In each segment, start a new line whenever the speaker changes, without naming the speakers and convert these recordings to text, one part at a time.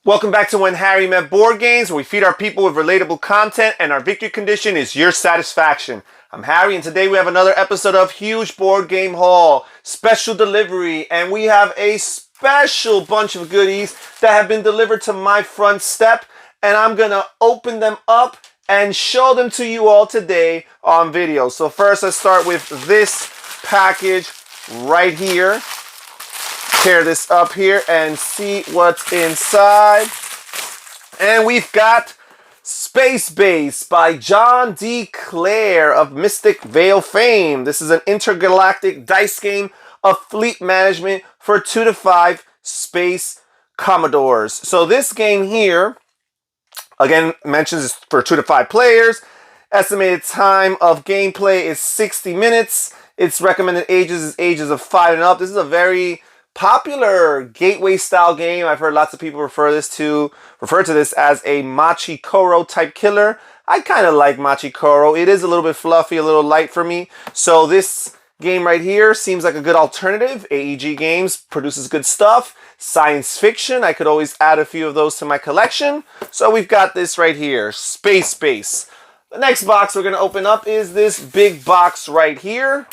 Welcome back to When Harry Met Board Games, where we feed our people with relatable content and our victory condition is your satisfaction. I'm Harry, and today we have another episode of Huge Board Game Haul, special delivery, and we have a special bunch of goodies that have been delivered to my front step, and I'm going to open them up and show them to you all today on video. So first, let's start with this package right here. Tear this up here and see what's inside. And we've got Space Base by John D. Clare of Mystic Vale fame. This is an intergalactic dice game of fleet management for 2 to 5 space commodores. So this game here, again, mentions it's for 2 to 5 players. Estimated time of gameplay is 60 minutes. Its recommended ages is ages of 5 and up. This is a very popular gateway style game. I've heard lots of people refer to this as a Machi Koro type killer. I kind of like Machi Koro. It is a little bit fluffy, a little light for me. So this game right here seems like a good alternative. AEG Games produces good stuff. Science fiction, I could always add a few of those to my collection. So we've got this right here, Space Base. The next box we're going to open up is this big box right here.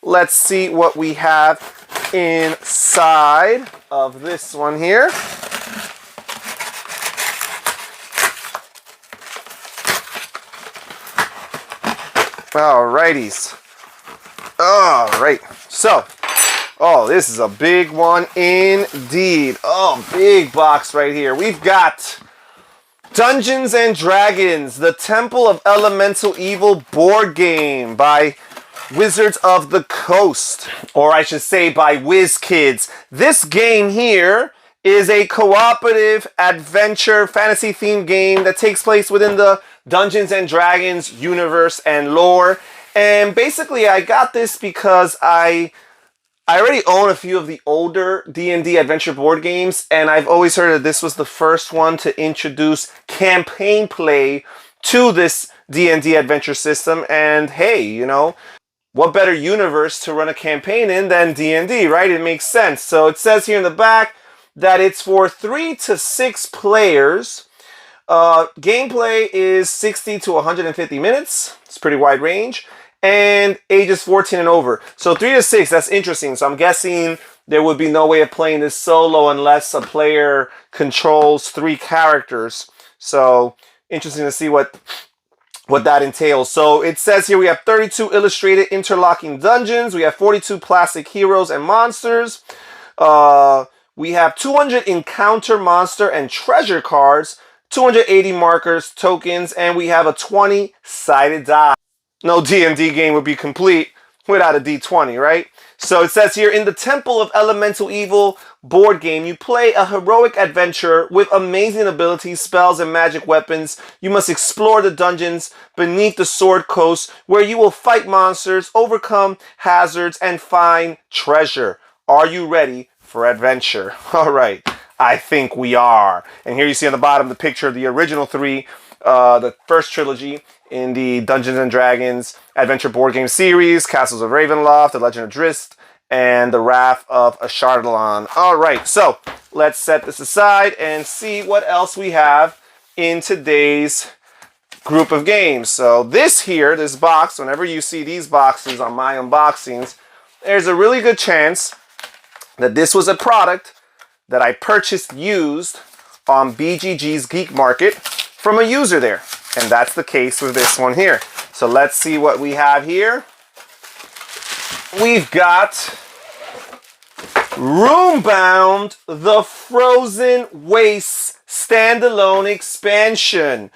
Let's see what we have inside of this one here. Alrighties. Alright. So, this is a big one indeed. Big box right here. We've got Dungeons and Dragons, the Temple of Elemental Evil board game by Wizards of the Coast, or I should say by WizKids. This game here is a cooperative adventure fantasy themed game that takes place within the Dungeons and Dragons universe and lore. And basically I got this because I already own a few of the older D&D adventure board games, and I've always heard that this was the first one to introduce campaign play to this D&D adventure system. And hey, you know, what better universe to run a campaign in than D&D, right? It makes sense. So it says here in the back that it's for 3 to 6 players. Gameplay is 60 to 150 minutes. It's a pretty wide range. And ages 14 and over. So 3 to 6, that's interesting. So I'm guessing there would be no way of playing this solo unless a player controls 3 characters. So interesting to see what that entails. So it says here we have 32 illustrated interlocking dungeons. We have 42 plastic heroes and monsters. We have 200 encounter monster and treasure cards, 280 markers, tokens, and we have a 20-sided die. No D&D game would be complete without a D20, right? So it says here, in the Temple of Elemental Evil board game, you play a heroic adventurer with amazing abilities, spells, and magic weapons. You must explore the dungeons beneath the Sword Coast, where you will fight monsters, overcome hazards, and find treasure. Are you ready for adventure? All right, I think we are. And here you see on the bottom the picture of the original 3, the first trilogy in the Dungeons and Dragons adventure board game series, Castles of Ravenloft, The Legend of Drizzt, and The Wrath of Ashardalon. All right, so let's set this aside and see what else we have in today's group of games. So this box, whenever you see these boxes on my unboxings, there's a really good chance that this was a product that I purchased used on BGG's Geek Market from a user there. And that's the case with this one here. So let's see what we have here. We've got Roombound, the Frozen Wastes standalone expansion.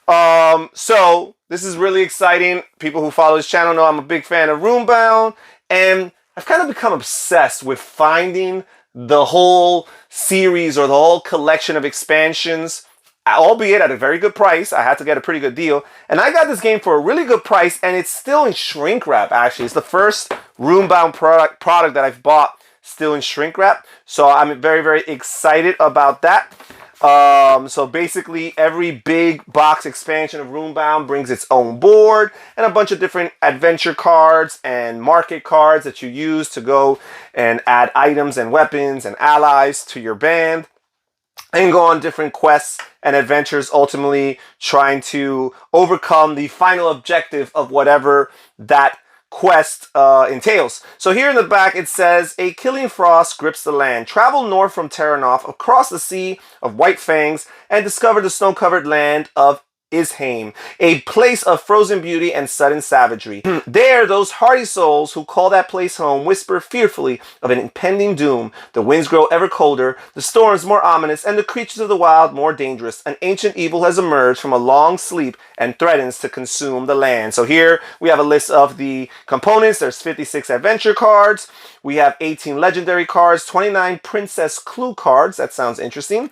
So this is really exciting. People who follow this channel know I'm a big fan of Roombound, and I've kind of become obsessed with finding the whole series or the whole collection of expansions, albeit at a very good price. I had to get a pretty good deal. And I got this game for a really good price, and it's still in shrink wrap, actually. It's the first Roombound product that I've bought still in shrink wrap. So I'm very, very excited about that. So basically every big box expansion of Roombound brings its own board and a bunch of different adventure cards and market cards that you use to go and add items and weapons and allies to your band. and go on different quests and adventures, ultimately trying to overcome the final objective of whatever that quest entails. So here in the back it says, a killing frost grips the land. Travel north from Terranoff, across the Sea of White Fangs, and discover the snow-covered land of Isheim, a place of frozen beauty and sudden savagery. There, those hardy souls who call that place home whisper fearfully of an impending doom. The winds grow ever colder, the storms more ominous, and the creatures of the wild more dangerous. An ancient evil has emerged from a long sleep and threatens to consume the land. So here we have a list of the components. There's 56 adventure cards. We have 18 legendary cards, 29 princess clue cards. That sounds interesting.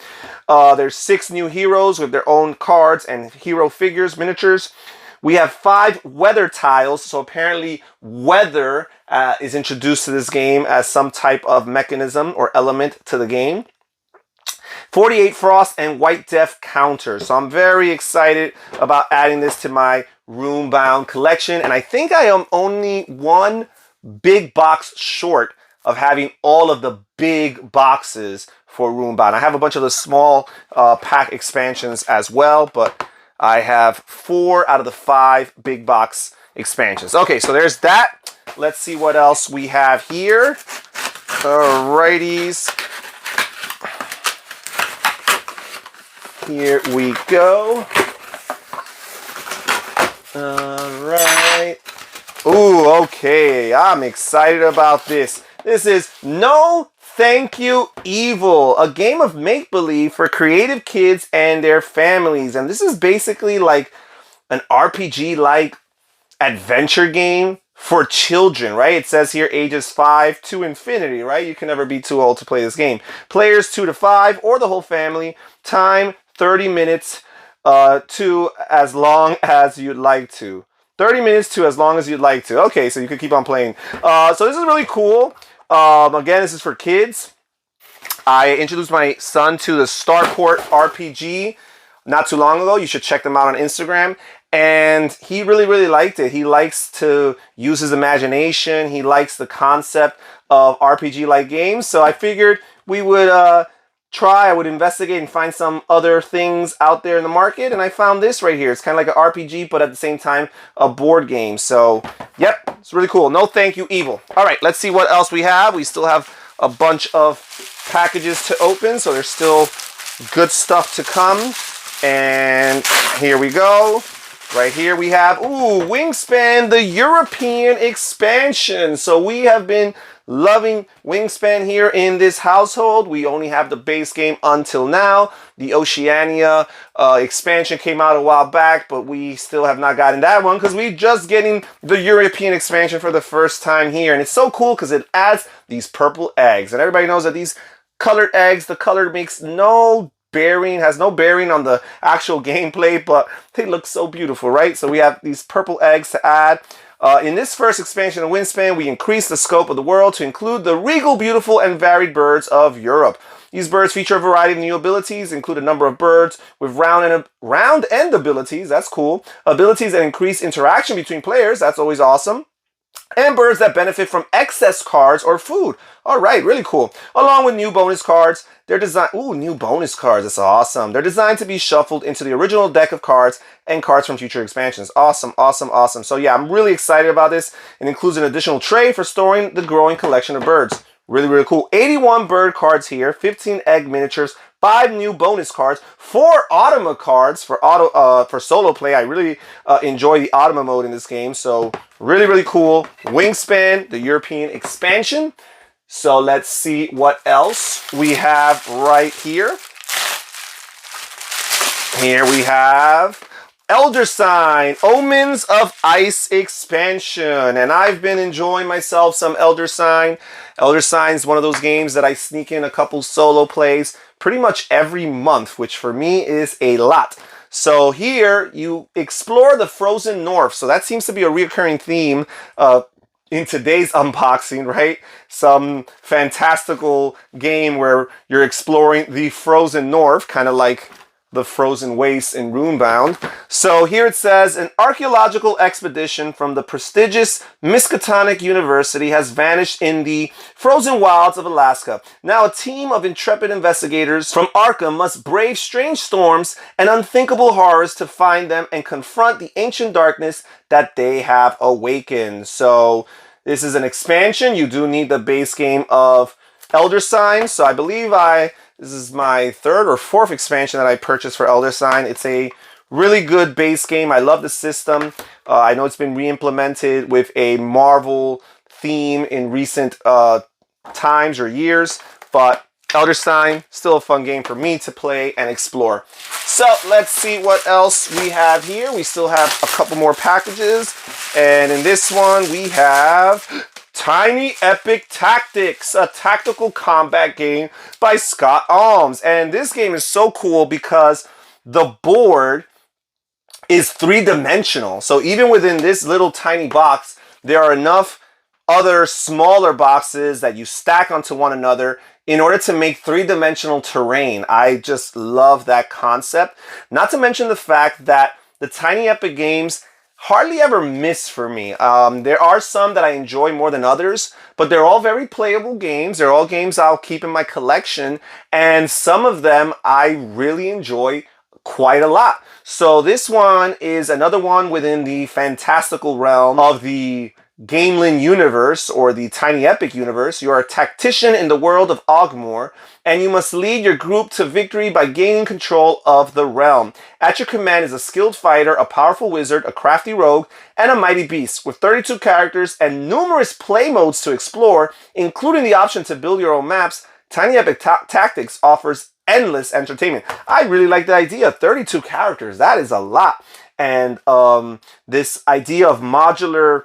There's 6 new heroes with their own cards and hero figures, miniatures. We have 5 weather tiles. So apparently weather is introduced to this game as some type of mechanism or element to the game. 48 frost and white death counters. So I'm very excited about adding this to my Roombound collection. And I think I am only one big box short of having all of the big boxes for Roombound. I have a bunch of the small pack expansions as well, but I have 4 out of the 5 big box expansions. Okay, so there's that. Let's see what else we have here. Alrighties. Here we go. Alright. Ooh, okay. I'm excited about this. This is No Thank You Evil, a game of make-believe for creative kids and their families. And this is basically like an RPG-like adventure game for children, right? It says here ages 5 to infinity, right? You can never be too old to play this game. Players 2 to 5 or the whole family. Time 30 minutes to as long as you'd like to. 30 minutes to as long as you'd like to. Okay, so you could keep on playing. So this is really cool. Again, this is for kids. I introduced my son to the Starport RPG not too long ago. You should check them out on Instagram. And he really, really liked it. He likes to use his imagination. He likes the concept of RPG-like games. So I figured we would I would investigate and find some other things out there in the market. And I found this right here. It's kind of like an RPG, but at the same time, a board game. So, yep, it's really cool. No Thank You Evil. All right, let's see what else we have. We still have a bunch of packages to open, so there's still good stuff to come. And here we go. Right here we have, Wingspan, the European expansion. So we have been loving Wingspan here in this household. We only have the base game until now. The Oceania expansion came out a while back, but we still have not gotten that one because we're just getting the European expansion for the first time here. And it's so cool because it adds these purple eggs. And everybody knows that these colored eggs, the color makes has no bearing on the actual gameplay, but they look so beautiful, right? So we have these purple eggs to add. In this first expansion of Wingspan, we increase the scope of the world to include the regal, beautiful, and varied birds of Europe. These birds feature a variety of new abilities, include a number of birds with round end abilities, that's cool. Abilities that increase interaction between players, that's always awesome. And birds that benefit from excess cards or food. All right, really cool. Along with new bonus cards. They're designed, new bonus cards. That's awesome. They're designed to be shuffled into the original deck of cards and cards from future expansions. Awesome, awesome, awesome. So yeah, I'm really excited about this. It includes an additional tray for storing the growing collection of birds. Really, really cool. 81 bird cards here, 15 egg miniatures, 5 new bonus cards, 4 Automa cards for solo play. I really enjoy the Automa mode in this game. So really, really cool. Wingspan, the European expansion. So let's see what else we have right here. Here we have Elder Sign, Omens of Ice expansion. And I've been enjoying myself some Elder Sign. Elder Sign is one of those games that I sneak in a couple solo plays pretty much every month, which for me is a lot. So here you explore the frozen north. So that seems to be a recurring theme in today's unboxing, right? Some fantastical game where you're exploring the frozen north, kind of like the frozen wastes in Roombound. So here it says, an archaeological expedition from the prestigious Miskatonic University has vanished in the frozen wilds of Alaska. Now a team of intrepid investigators from Arkham must brave strange storms and unthinkable horrors to find them and confront the ancient darkness that they have awakened. So this is an expansion. You do need the base game of Elder Sign. So I believe this is my 3rd or 4th expansion that I purchased for Elder Sign. It's a really good base game. I love the system. I know it's been re-implemented with a Marvel theme in recent times or years, but Elder Sign, still a fun game for me to play and explore. So let's see what else we have here. We still have a couple more packages, and in this one we have Tiny Epic Tactics, a tactical combat game by Scott Alms. And this game is so cool because the board is 3-dimensional. So even within this little tiny box, there are enough other smaller boxes that you stack onto one another in order to make 3-dimensional terrain. I just love that concept. Not to mention the fact that the Tiny Epic games hardly ever miss for me. There are some that I enjoy more than others, but they're all very playable games. They're all games I'll keep in my collection, and some of them I really enjoy quite a lot. So this one is another one within the fantastical realm of the Gamelin universe, or the Tiny Epic universe. You are a tactician in the world of Ogmore, and you must lead your group to victory by gaining control of the realm. At your command is a skilled fighter, a powerful wizard, a crafty rogue, and a mighty beast. With 32 characters and numerous play modes to explore, including the option to build your own maps, Tiny Epic Tactics offers endless entertainment. I really like the idea. 32 characters, that is a lot. And this idea of modular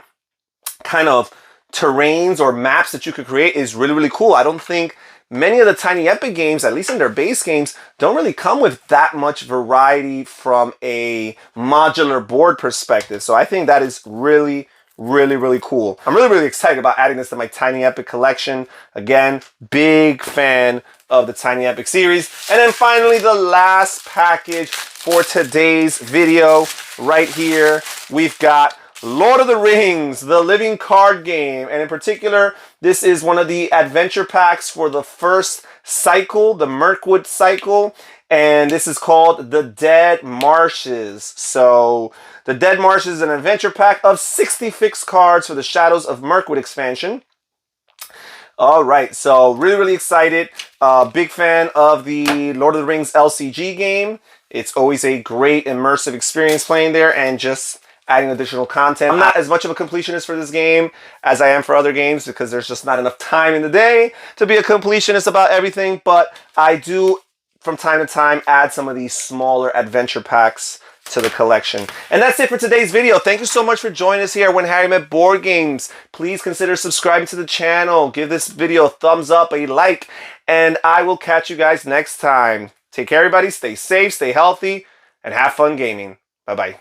kind of terrains or maps that you could create is really, really cool. I don't think many of the Tiny Epic games, at least in their base games, don't really come with that much variety from a modular board perspective. So I think that is really, really cool. I'm really, really excited about adding this to my Tiny Epic collection. Again, big fan of the Tiny Epic series. And then finally, the last package for today's video right here, we've got Lord of the Rings, the living card game. And in particular, this is one of the adventure packs for the first cycle, the Mirkwood cycle. And this is called The Dead Marshes. So The Dead Marshes is an adventure pack of 60 fixed cards for the Shadows of Mirkwood expansion. All right, so really excited. Big fan of the Lord of the Rings LCG game. It's always a great immersive experience playing there and just adding additional content. I'm not as much of a completionist for this game as I am for other games because there's just not enough time in the day to be a completionist about everything, but I do from time to time add some of these smaller adventure packs to the collection. And that's it for today's video. Thank you so much for joining us here at When Harry Met Board Games. Please consider subscribing to the channel. Give this video a thumbs up, a like, and I will catch you guys next time. Take care, everybody. Stay safe, stay healthy, and have fun gaming. Bye-bye.